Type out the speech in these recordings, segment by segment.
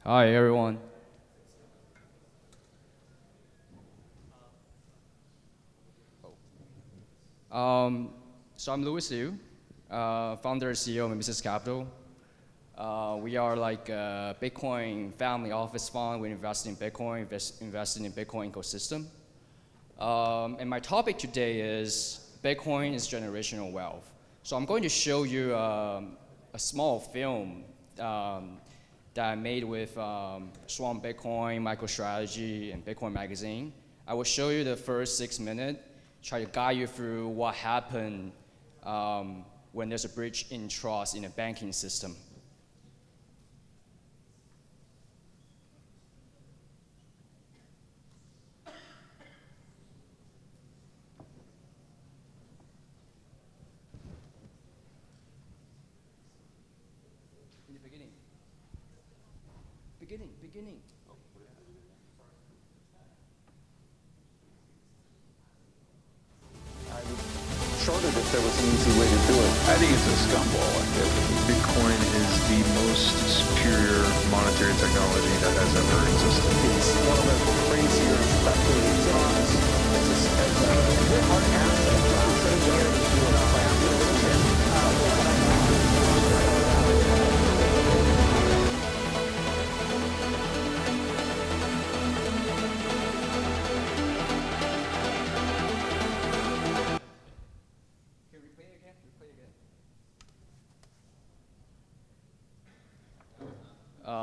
Hi, everyone. So I'm Louis Liu, founder and CEO of Mrs. Capital. We are like a Bitcoin family office fund. We invest in Bitcoin, investing in Bitcoin ecosystem. And my topic today is Bitcoin is generational wealth. So I'm going to show you a small film that I made with Swan Bitcoin, MicroStrategy, and Bitcoin Magazine. I will show you the first 6 minutes, try to guide you through what happened when there's a breach in trust in a banking system. In the beginning. Beginning. I would short it if there was an easy way to do it. I think it's a scumball activity. Bitcoin is the most superior monetary technology that has ever existed. It's one of the crazier speculative things. It's a hard asset.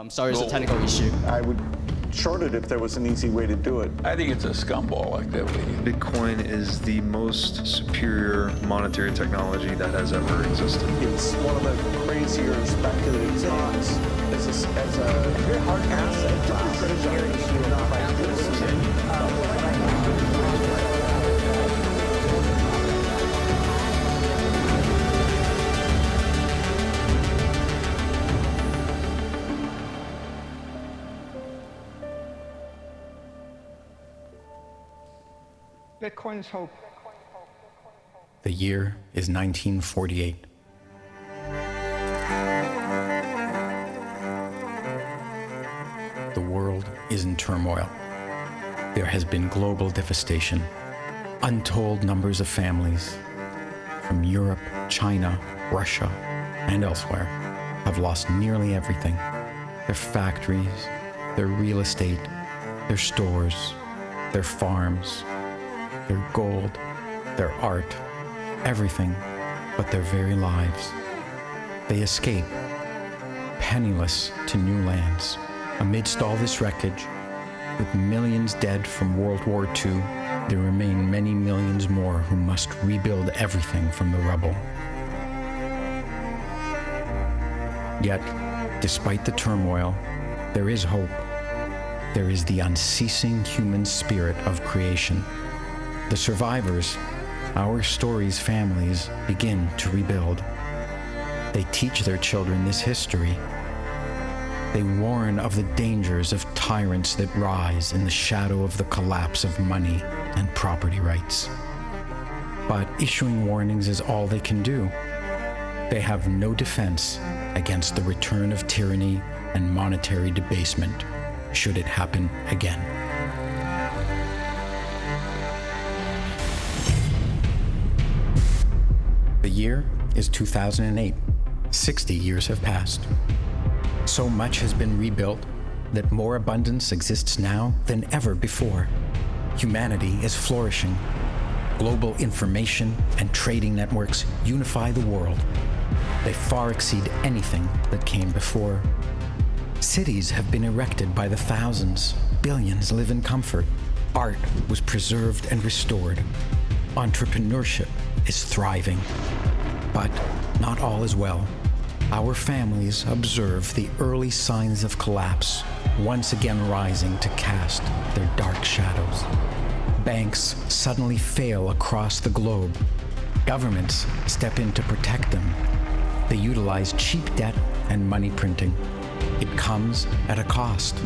Sorry, it's a technical issue. I would short it if there was an easy way to do it. I think it's a scumball activity. Bitcoin is the most superior monetary technology that has ever existed. It's one of the crazier speculative things. As a very hard asset. Bitcoin's hope. The year is 1948. The world is in turmoil. There has been global devastation. Untold numbers of families from Europe, China, Russia, and elsewhere have lost nearly everything. Their factories, their real estate, their stores, their farms, their gold, their art, everything but their very lives. They escape, penniless to new lands. Amidst all this wreckage, with millions dead from World War II, there remain many millions more who must rebuild everything from the rubble. Yet, despite the turmoil, there is hope. There is the unceasing human spirit of creation. The survivors, our story's families, begin to rebuild. They teach their children this history. They warn of the dangers of tyrants that rise in the shadow of the collapse of money and property rights. But issuing warnings is all they can do. They have no defense against the return of tyranny and monetary debasement, should it happen again. The year is 2008. 60 years have passed. So much has been rebuilt that more abundance exists now than ever before. Humanity is flourishing. Global information and trading networks unify the world. They far exceed anything that came before. Cities have been erected by the thousands. Billions live in comfort. Art was preserved and restored. Entrepreneurship is thriving. But not all is well. Our families observe the early signs of collapse, once again rising to cast their dark shadows. Banks suddenly fail across the globe. Governments step in to protect them. They utilize cheap debt and money printing. It comes at a cost.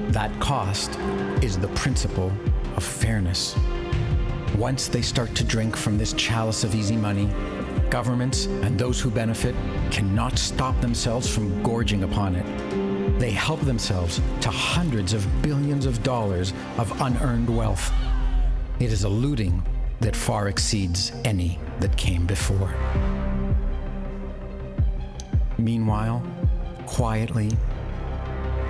That cost is the principle of fairness. Once they start to drink from this chalice of easy money, governments and those who benefit cannot stop themselves from gorging upon it. They help themselves to hundreds of billions of dollars of unearned wealth. It is a looting that far exceeds any that came before. Meanwhile, quietly,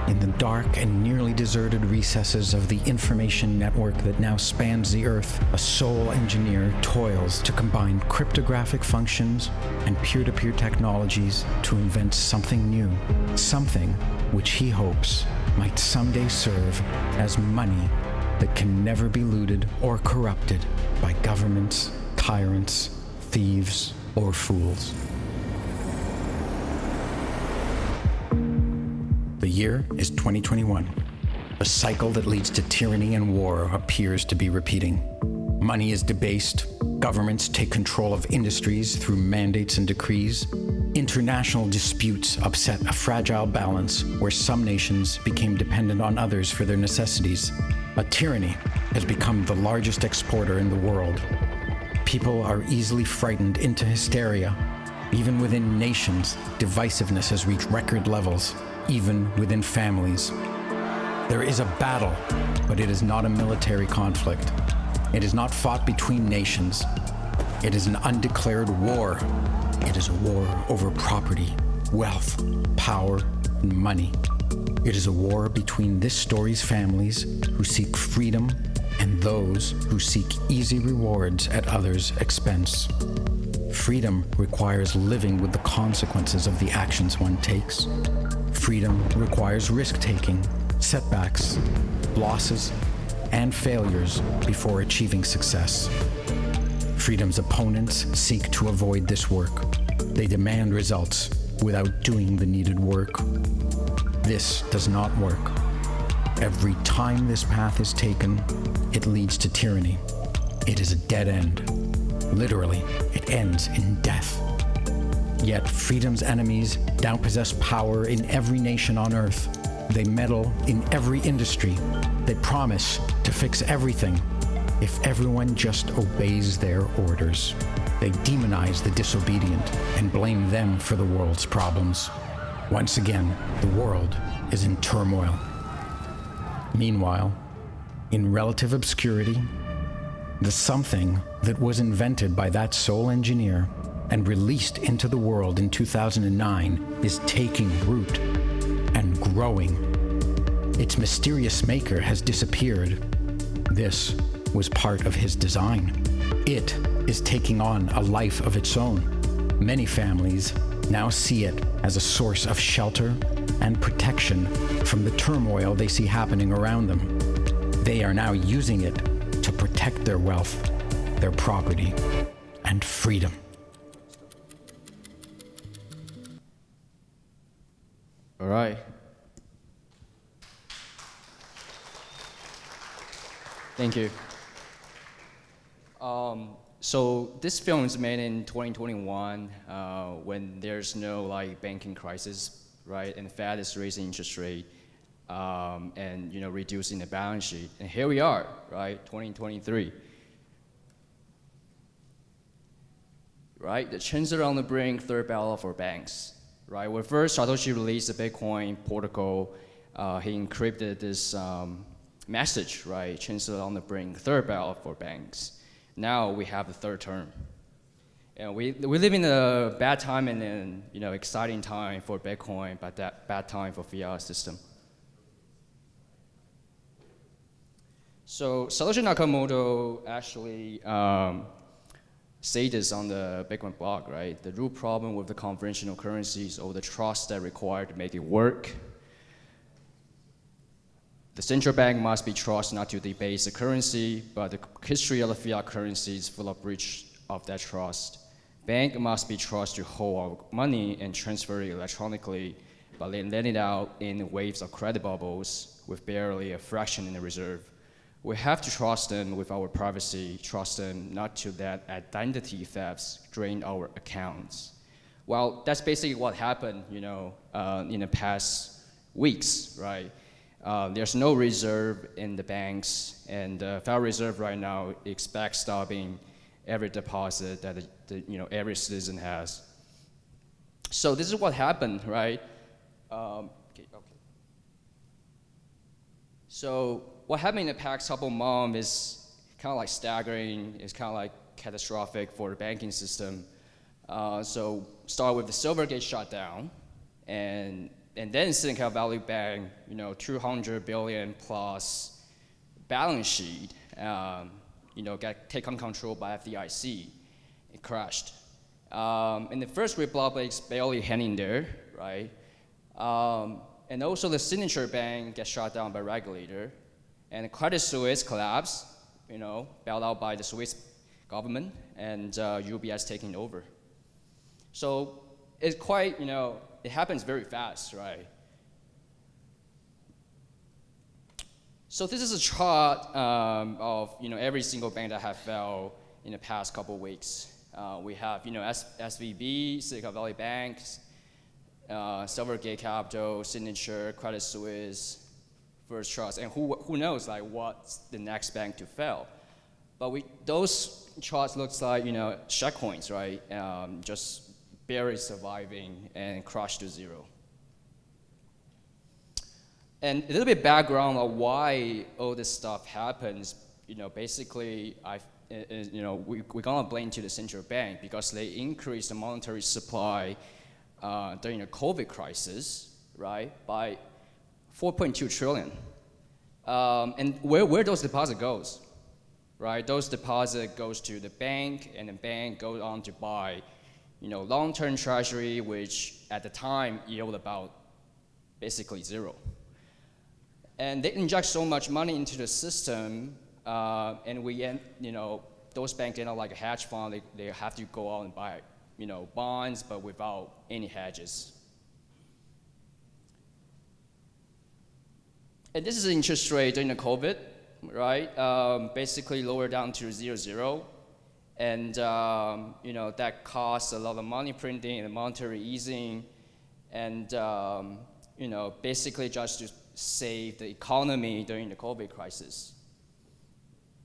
in the dark and nearly deserted recesses of the information network that now spans the Earth, a sole engineer toils to combine cryptographic functions and peer-to-peer technologies to invent something new, something which he hopes might someday serve as money that can never be looted or corrupted by governments, tyrants, thieves, or fools. The year is 2021. A cycle that leads to tyranny and war appears to be repeating. Money is debased, governments take control of industries through mandates and decrees. International disputes upset a fragile balance where some nations became dependent on others for their necessities. A tyranny has become the largest exporter in the world. People are easily frightened into hysteria. Even within nations, divisiveness has reached record levels, even within families. There is a battle, but it is not a military conflict. It is not fought between nations. It is an undeclared war. It is a war over property, wealth, power, and money. It is a war between this story's families who seek freedom and those who seek easy rewards at others' expense. Freedom requires living with the consequences of the actions one takes. Freedom requires risk-taking, setbacks, losses, and failures before achieving success. Freedom's opponents seek to avoid this work. They demand results without doing the needed work. This does not work. Every time this path is taken, it leads to tyranny. It is a dead end. Literally, it ends in death. Yet freedom's enemies now possess power in every nation on Earth. They meddle in every industry. They promise to fix everything if everyone just obeys their orders. They demonize the disobedient and blame them for the world's problems. Once again, the world is in turmoil. Meanwhile, in relative obscurity, the something that was invented by that sole engineer and released into the world in 2009 is taking root and growing. Its mysterious maker has disappeared. This was part of his design. It is taking on a life of its own. Many families now see it as a source of shelter and protection from the turmoil they see happening around them. They are now using it to protect their wealth, their property, and freedom. All right. Thank you. So this film is made in 2021 when there's no banking crisis, right? And the Fed is raising interest rate and reducing the balance sheet. And here we are, right? 2023. Right? The chains are on the brink, third battle for banks. Right? When first Satoshi released the Bitcoin protocol, he encrypted this message, right? Chancellor on the brink, third battle for banks. Now we have the third term. And we live in a bad time and an exciting time for Bitcoin, but that bad time for fiat system. So Satoshi Nakamoto actually say this on the Bitcoin blog, right? The root problem with the conventional currencies or the trust that required to make it work. The central bank must be trusted not to debase the currency, but the history of the fiat currency is full of breach of that trust. Bank must be trusted to hold our money and transfer it electronically, but then let it out in waves of credit bubbles with barely a fraction in the reserve. We have to trust them with our privacy, trust them not to let identity thefts drain our accounts. Well, that's basically what happened, in the past weeks, right? There's no reserve in the banks, and the Federal Reserve right now expects stopping every deposit that every citizen has. So this is what happened, right? Okay. So what happened in the past couple months is kind of like staggering, it's kind of like catastrophic for the banking system. So start with the Silvergate shutdown, and then Silicon Valley Bank, 200 billion plus balance sheet, got taken control by FDIC. It crashed. And the First Republic's barely hanging there, right? And also the Signature Bank gets shut down by regulator, and the Credit Suisse collapsed, bailed out by the Swiss government, and UBS taking over. So it's quite, it happens very fast, right? So this is a chart of every single bank that have failed in the past couple of weeks. We have SVB, Silicon Valley Bank, Silvergate Capital, Signature, Credit Suisse, First Trust, and who knows what's the next bank to fail. But those charts looks like shitcoins, right? Just barely surviving and crashed to zero. And a little bit background of why all this stuff happens. Basically, we're gonna blame to the central bank because they increased the monetary supply during the COVID crisis, right, by 4.2 trillion. And where those deposit goes, right? Those deposit goes to the bank, and the bank goes on to buy, long-term treasury, which at the time yield about basically zero. And they inject so much money into the system, and those banks end up like a hedge fund. They have to go out and buy, bonds, but without any hedges. And this is the interest rate during the COVID, right? Basically lowered down to 0.0. And that costs a lot of money printing and monetary easing, and basically just to save the economy during the COVID crisis.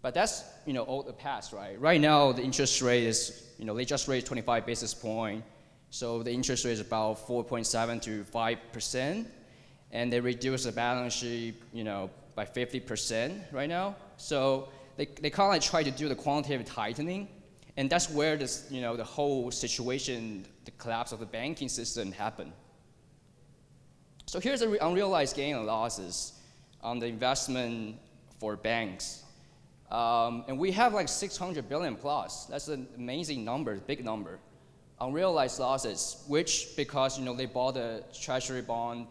But that's all the past, right? Right now the interest rate is they just raised 25 basis points, so the interest rate is about 4.7 to 5%, and they reduced the balance sheet by 50% right now. So they kind of try to do the quantitative tightening. And that's where this, the whole situation, the collapse of the banking system happened. So here's the unrealized gain and losses on the investment for banks. And we have like 600 billion plus. That's an amazing number, big number. Unrealized losses, which because they bought a treasury bond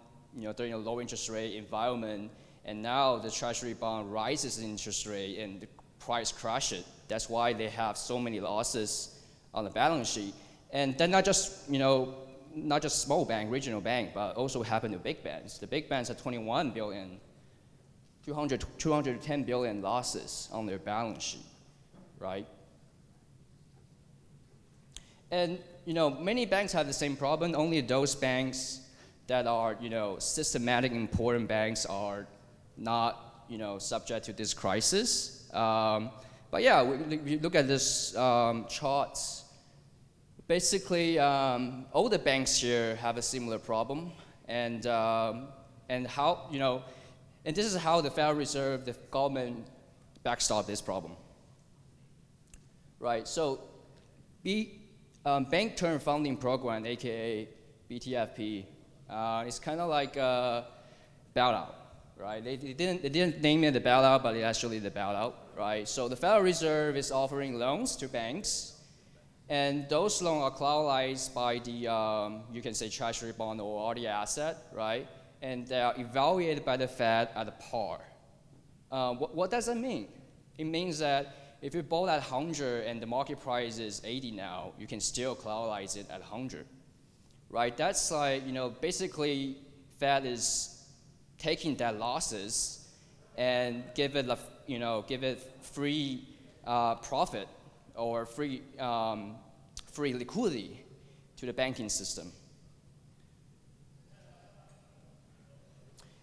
during a low interest rate environment, and now the treasury bond rises in interest rate and the price crashes. That's why they have so many losses on the balance sheet. And then not just small bank, regional bank, but also happen to big banks. The big banks are 21 billion, 210 billion losses on their balance sheet, right? And many banks have the same problem. Only those banks that are systematic important banks are not subject to this crisis. But yeah, if you look at this charts, basically all the banks here have a similar problem, and how and this is how the Federal Reserve, the government, backstop this problem, right? So, Bank Term Funding Program, aka BTFP, it's kind of like a bailout, right? They didn't name it the bailout, but it's actually the bailout, right? So the Federal Reserve is offering loans to banks, and those loans are collateralized by the you can say treasury bond or all the asset, right? And they are evaluated by the Fed at a par. What does that mean? It means that if you bought at 100 and the market price is 80 now, you can still collateralize it at 100, right? That's like, basically Fed is taking that losses and give it free profit or free liquidity to the banking system.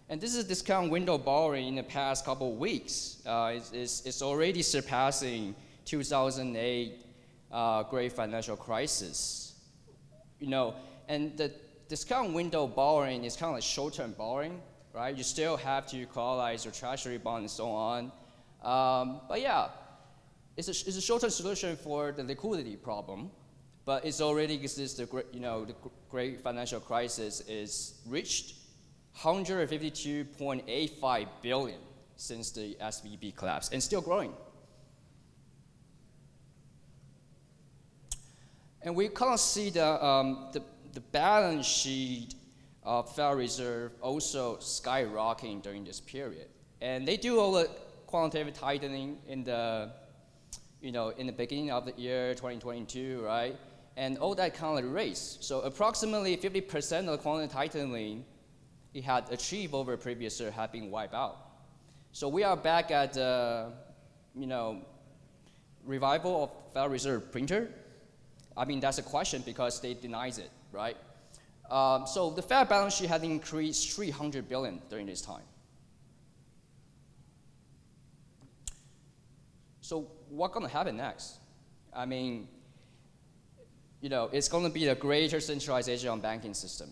And this is discount window borrowing in the past couple of weeks. It's already surpassing 2008 great financial crisis. And the discount window borrowing is kind of like short-term borrowing. right? You still have to collateralize your treasury bond and so on. But yeah, it's a short-term solution for the liquidity problem, but it's already because the great financial crisis is reached 152.85 billion since the SVB collapse, and still growing. And we kind of see the balance sheet of Federal Reserve also skyrocketing during this period. And they do all the quantitative tightening in the beginning of the year 2022, right? And all that kind of erased. So approximately 50% of the quantitative tightening it had achieved over the previous year had been wiped out. So we are back at revival of Federal Reserve printer. I mean, that's a question because they denies it, right? So the Fed balance sheet had increased 300 billion during this time. So what's going to happen next? I mean, it's going to be a greater centralization on banking system,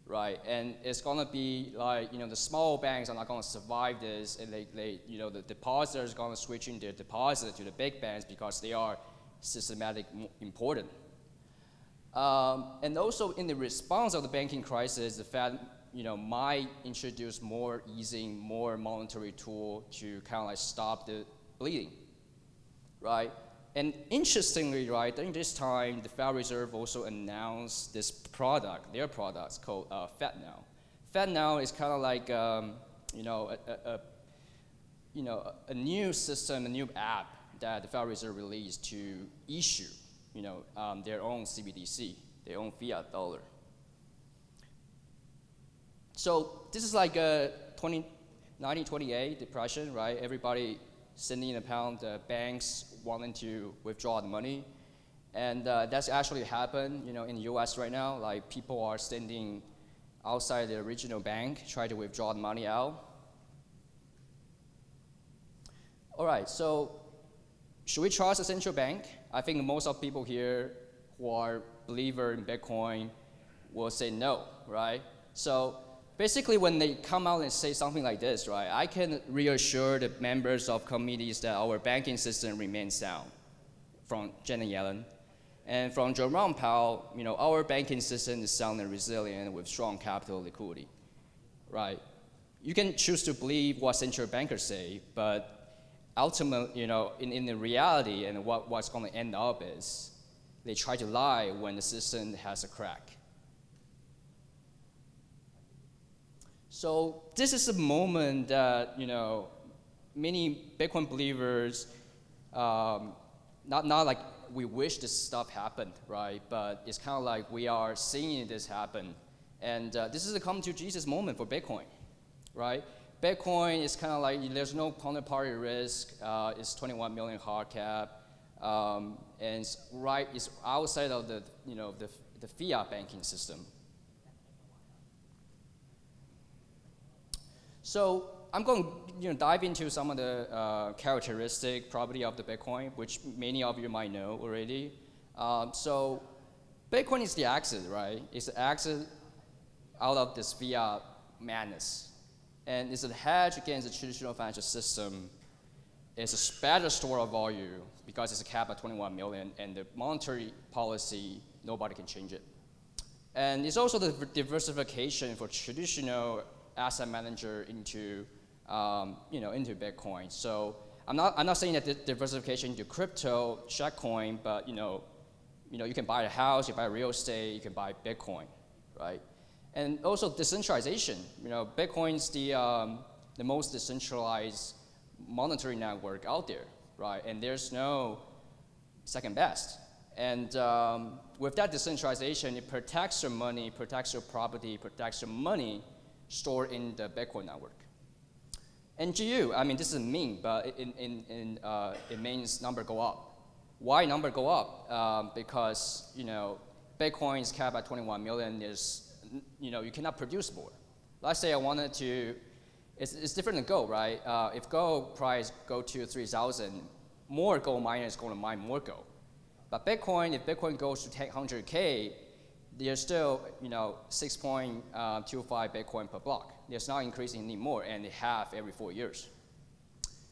right? And it's going to be like, the small banks are not going to survive this, and the depositors are going to switch in their deposit to the big banks because they are systematic important. And also in the response of the banking crisis, the Fed, might introduce more easing, more monetary tool to kind of like stop the bleeding, right? And interestingly, right, during this time, the Federal Reserve also announced this product, their products called FedNow. FedNow is kind of like, a new system, a new app that the Federal Reserve released to issue, their own CBDC, their own fiat dollar. So this is like a 1928 depression, right? Everybody sending a pound, banks wanting to withdraw the money. And that's actually happened, in the US right now. Like people are standing outside the regional bank, trying to withdraw the money out. All right, so should we trust a central bank? I think most of people here who are believer in Bitcoin will say no, right? So basically when they come out and say something like this, right, I can reassure the members of committees that our banking system remains sound, from Janet Yellen. And from Jerome Powell, our banking system is sound and resilient with strong capital liquidity, right? You can choose to believe what central bankers say, but ultimately, in the reality and what's going to end up is they try to lie when the system has a crack. So this is a moment that, many Bitcoin believers, not like we wish this stuff happened, right? But it's kind of like we are seeing this happen. And this is a come to Jesus moment for Bitcoin, right? Bitcoin is kind of like there's no counterparty risk. It's 21 million hard cap, and it's outside of the the fiat banking system. So I'm going to dive into some of the characteristic property of the Bitcoin, which many of you might know already. So Bitcoin is the exit, right? It's the exit out of this fiat madness. And it's a hedge against the traditional financial system. It's a better store of value because it's a cap at 21 million, and the monetary policy, nobody can change it. And it's also the diversification for traditional asset manager into, into Bitcoin. So I'm not saying that the diversification into crypto, checkcoin, but you can buy a house, you buy real estate, you can buy Bitcoin, right? And also decentralization. Bitcoin's the most decentralized monetary network out there, right? And there's no second best. And with that decentralization, it protects your money, protects your property, protects your money stored in the Bitcoin network. NGU, I mean, this is a meme, but it means number go up. Why number go up? Because Bitcoin's cap at 21 million is you cannot produce more. Let's say I wanted to, it's different than gold, right? If gold price go to 3,000, more gold miners going to mine more gold. But Bitcoin, if Bitcoin goes to 100K, there's still 6.25 Bitcoin per block. It's not increasing anymore, and they have every 4 years.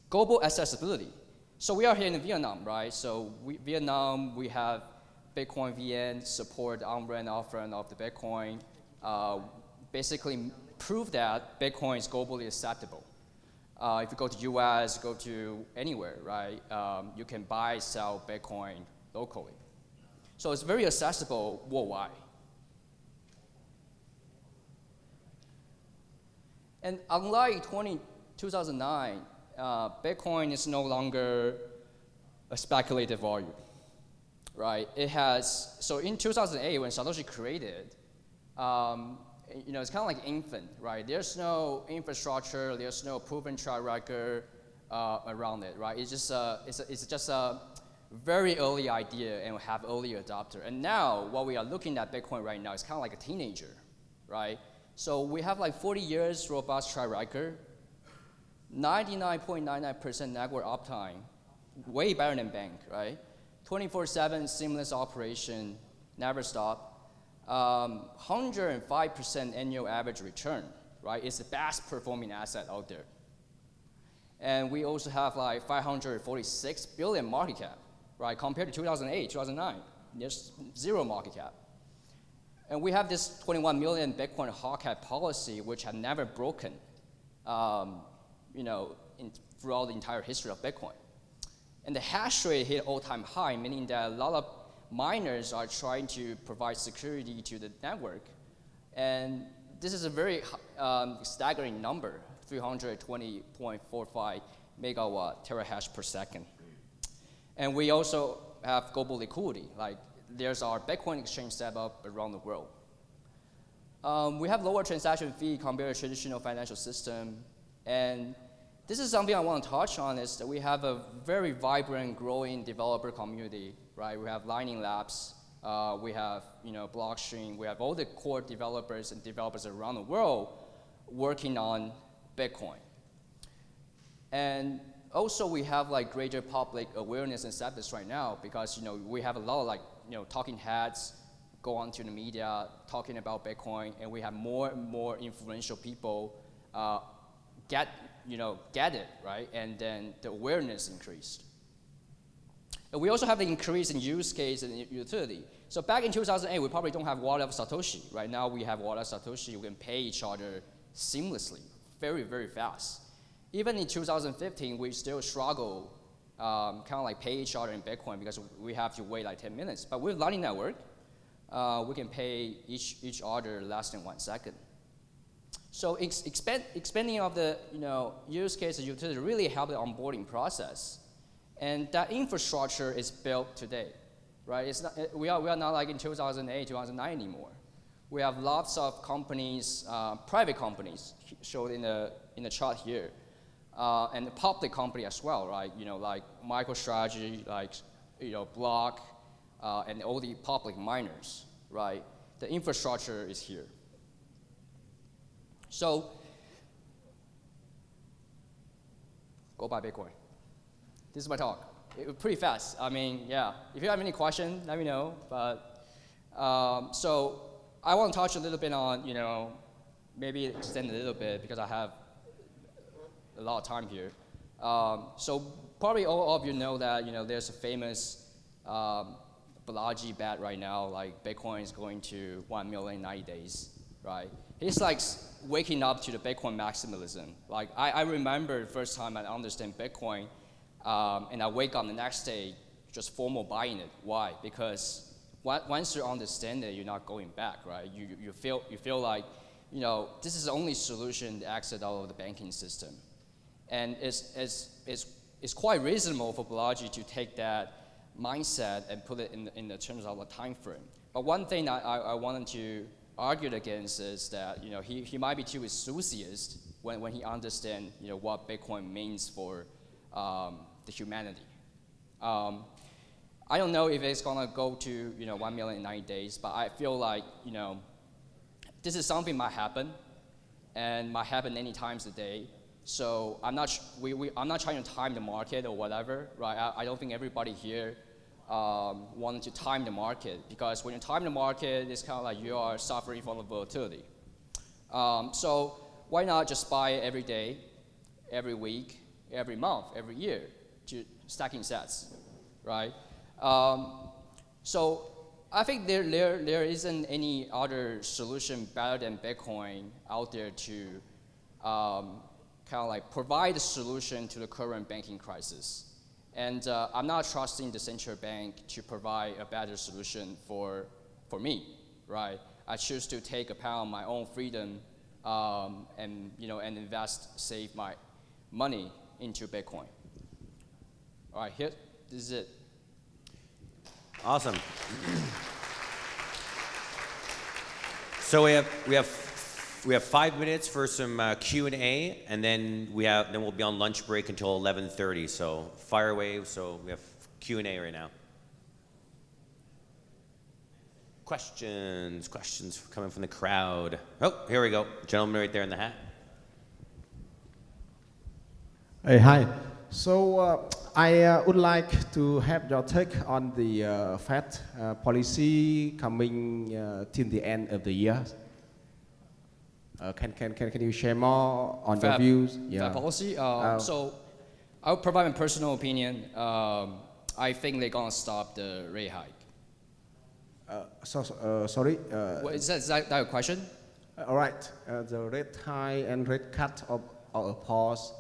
Global accessibility. So we are here in Vietnam, right? So Vietnam, we have Bitcoin VN support on-ramp, off-ramp of the Bitcoin. Basically prove that Bitcoin is globally acceptable. If you go to US, go to anywhere, right? You can buy, sell Bitcoin locally. So it's very accessible worldwide. And unlike 2009, Bitcoin is no longer a speculative volume, right? It has, so in 2008 when Satoshi created, it's kind of like infant, right? There's no infrastructure, there's no proven track record around it, right? It's just a very early idea and we have early adopter. And now what we are looking at Bitcoin right now is kind of like a teenager, right? So we have like 40 years robust track record, 99.99% network uptime, way better than bank, right? 24/7 seamless operation, never stop. 105% annual average return, right? It's the best performing asset out there. And we also have like 546 billion market cap, right? Compared to 2008, 2009, there's zero market cap. And we have this 21 million Bitcoin hard cap policy, which had never broken, throughout the entire history of Bitcoin. And the hash rate hit all-time high, meaning that a lot of miners are trying to provide security to the network. And this is a very staggering number, 320.45 megawatt terahash per second. And we also have global liquidity, like there's our Bitcoin exchange set up around the world. We have lower transaction fee compared to traditional financial system. And this is something I want to touch on is that we have a very vibrant, growing developer community, right? We have Lightning Labs, we have Blockstream, we have all the core developers and developers around the world working on Bitcoin. And also we have like greater public awareness and acceptance right now because we have a lot of talking heads go onto the media talking about Bitcoin, and we have more and more influential people get it, right? And then the awareness increased. And we also have the increase in use case and utility. So back in 2008, we probably don't have wallet of Satoshi. Right now we have wallet of Satoshi. We can pay each other seamlessly, very, very fast. Even in 2015, we still struggle kind of like pay each other in Bitcoin because we have to wait like 10 minutes. But with Lightning Network, we can pay each other less than 1 second. So expanding of the use case and utility really help the onboarding process. And that infrastructure is built today, right? It's not, we are not like in 2008, 2009 anymore. We have lots of companies, private companies, showed in the chart here, and the public company as well, right? Like MicroStrategy, like Block, and all the public miners, right? The infrastructure is here. So, go buy Bitcoin. This is my talk. It was pretty fast. I mean, yeah. If you have any questions, let me know. But so I want to touch a little bit on, maybe extend a little bit because I have a lot of time here. So probably all of you know that there's a famous Balaji bet right now, like Bitcoin is going to 1 million in 90 days, right? He's like waking up to the Bitcoin maximalism. Like I remember the first time I understand Bitcoin, and I wake up the next day just formal buying it. Why? Because once you understand it, you're not going back, right? You feel like this is the only solution to exit out of the banking system, and it's quite reasonable for Balaji to take that mindset and put it in the terms of a time frame. But one thing I wanted to argue against is that he might be too enthusiastic when he understands what Bitcoin means for the humanity. I don't know if it's gonna go to 1 million in 90 days, but I feel like this is something might happen, and might happen any times a day. So I'm not trying to time the market or whatever, right? I don't think everybody here wanting to time the market, because when you time the market, it's kind of like you are suffering from the volatility. So why not just buy it every day, every week, every month, every year, to stacking sats, right? So I think there isn't any other solution better than Bitcoin out there to kind of like provide a solution to the current banking crisis. And I'm not trusting the central bank to provide a better solution for me, right? I choose to take a pound of my own freedom and invest, save my money into Bitcoin. All right, here, this is it. Awesome. So we have 5 minutes for some Q&A, and then we'll be on lunch break until 11:30. So fire away. So we have Q&A right now. Questions coming from the crowd. Oh, here we go. Gentleman right there in the hat. Hey, hi. So I would like to have your take on the Fed policy coming till the end of the year. Can you share more on your views? Fed policy. So I'll provide my personal opinion. I think they're gonna stop the rate hike. Sorry. Is that a question? All right. The rate hike and rate cut or a pause.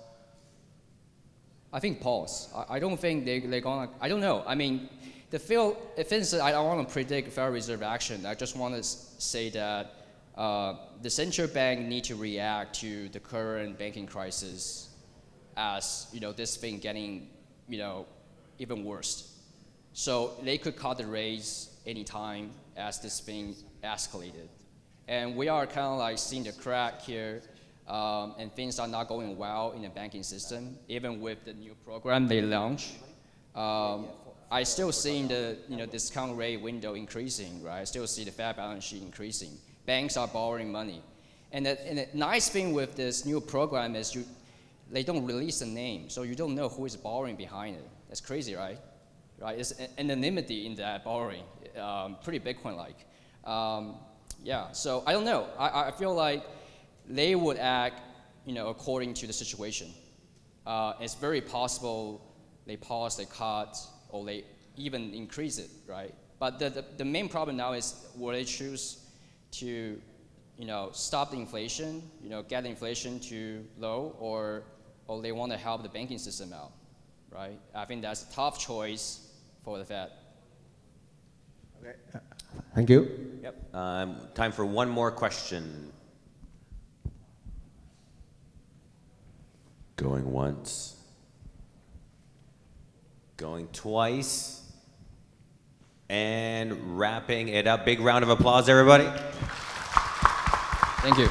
I think pause. I don't think they're gonna. I don't know. I mean, I don't want to predict Federal Reserve action. I just want to say that the central bank need to react to the current banking crisis as this thing getting even worse. So they could cut the rates anytime as this thing escalated, and we are kind of like seeing the crack here. And things are not going well in the banking system, even with the new program they launched. I still see the discount rate window increasing, right? I still see the Fed balance sheet increasing. Banks are borrowing money, and the nice thing with this new program is they don't release the name, so you don't know who is borrowing behind it. That's crazy, right? Right? It's anonymity in that borrowing, pretty Bitcoin-like. Yeah. So I don't know. I feel like they would act, according to the situation. It's very possible they pause, they cut, or they even increase it, right? But the main problem now is, will they choose to, stop the inflation, get the inflation to low, or they want to help the banking system out, right? I think that's a tough choice for the Fed. Okay. Thank you. Yep. Time for one more question. Going once. Going twice. And wrapping it up. Big round of applause, everybody. Thank you.